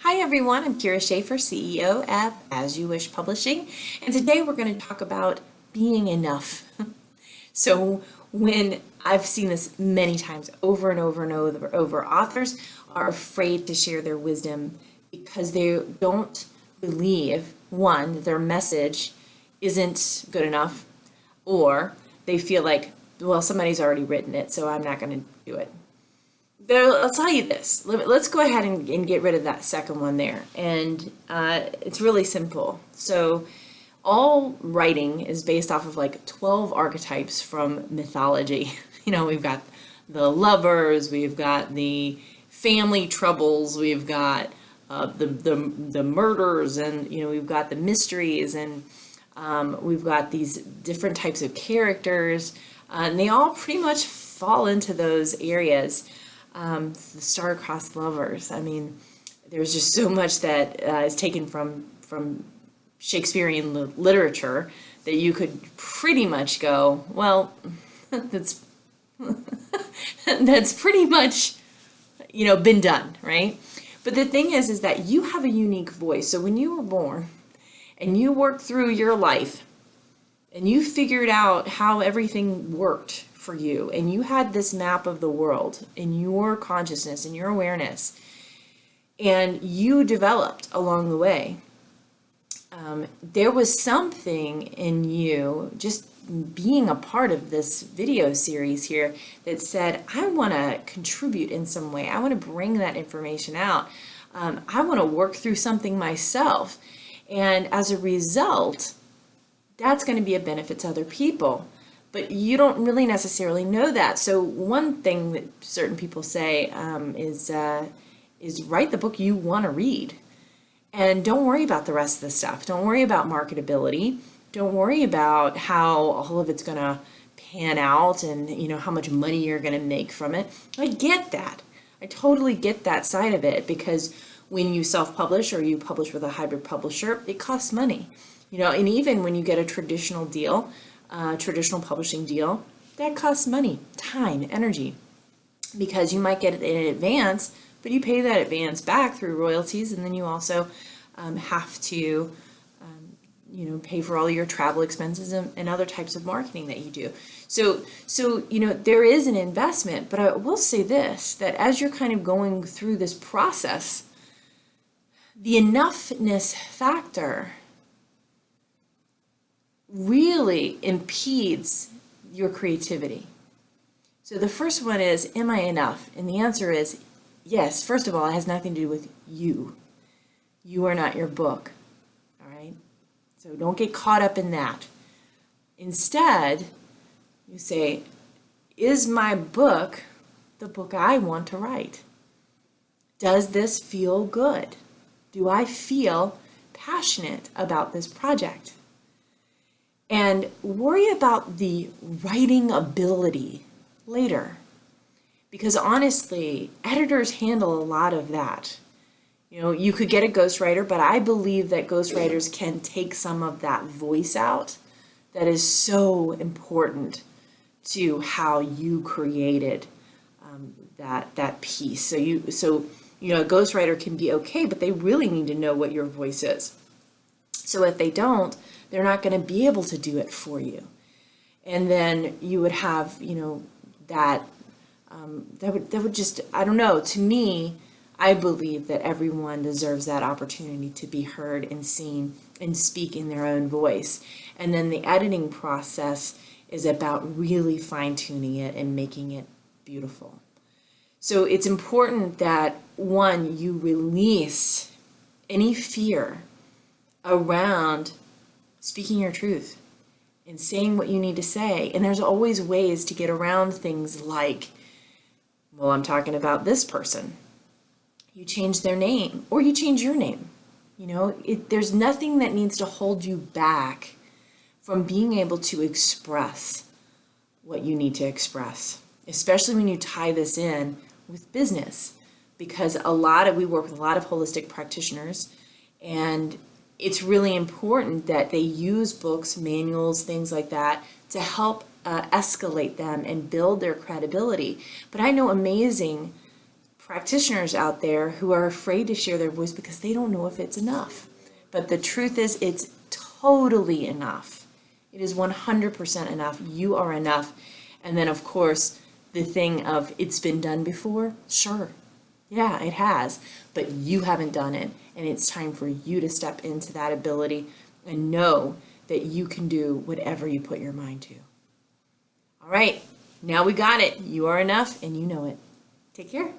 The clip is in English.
Hi everyone, I'm Kira Schaefer, CEO at As You Wish Publishing, and today we're going to talk about being enough. So when I've seen this many times over and over and over, authors are afraid to share their wisdom because they don't believe, one, that their message isn't good enough, or they feel like, well, somebody's already written it, so I'm not going to do it. I'll tell you this. Let's go ahead and get rid of that second one there. And it's really simple. So all writing is based off of like 12 archetypes from mythology. We've got the lovers, we've got the family troubles, we've got the murders, and we've got the mysteries, and we've got these different types of characters, and they all pretty much fall into those areas. The star-crossed lovers. I mean, there's just so much that is taken from Shakespearean literature that you could pretty much go, well, that's that's pretty much been done, right? But the thing is that you have a unique voice. So when you were born and you worked through your life and you figured out how everything worked for you, and you had this map of the world in your consciousness and your awareness, and you developed along the way, there was something in you just being a part of this video series here that said, I want to contribute in some way. I want to bring that information out. I want to work through something myself. And as a result, that's going to be a benefit to other people. But you don't really necessarily know that. So one thing that certain people say is write the book you want to read. And don't worry about the rest of the stuff. Don't worry about marketability. Don't worry about how all of it's going to pan out and how much money you're going to make from it. I get that. I totally get that side of it, because when you self-publish or you publish with a hybrid publisher, it costs money. And even when you get a traditional deal, traditional publishing deal, that costs money, time, energy, because you might get it in advance, but you pay that advance back through royalties, and then you also have to pay for all your travel expenses and other types of marketing that you do. So there is an investment, but I will say this, that as you're kind of going through this process, the enoughness factor really impedes your creativity. So the first one is, am I enough? And the answer is yes. First of all, it has nothing to do with you. You are not your book. All right? So don't get caught up in that. Instead, you say, is my book the book I want to write? Does this feel good? Do I feel passionate about this project? And worry about the writing ability later. Because honestly, editors handle a lot of that. You could get a ghostwriter, but I believe that ghostwriters can take some of that voice out that is so important to how you created that piece. So a ghostwriter can be okay, but they really need to know what your voice is. So if they don't, they're not going to be able to do it for you. And then you would have, that would just, I don't know, to me, I believe that everyone deserves that opportunity to be heard and seen and speak in their own voice. And then the editing process is about really fine-tuning it and making it beautiful. So it's important that, one, you release any fear around speaking your truth and saying what you need to say. And there's always ways to get around things like, well, I'm talking about this person. You change their name, or you change your name. There's nothing that needs to hold you back from being able to express what you need to express, especially when you tie this in with business, because we work with a lot of holistic practitioners, and it's really important that they use books, manuals, things like that to help escalate them and build their credibility. But I know amazing practitioners out there who are afraid to share their voice because they don't know if it's enough. But the truth is, it's totally enough. It is 100% enough. You are enough. And then, of course, the thing of it's been done before, sure. Yeah, it has. But you haven't done it. And it's time for you to step into that ability and know that you can do whatever you put your mind to. All right, now we got it. You are enough and you know it. Take care.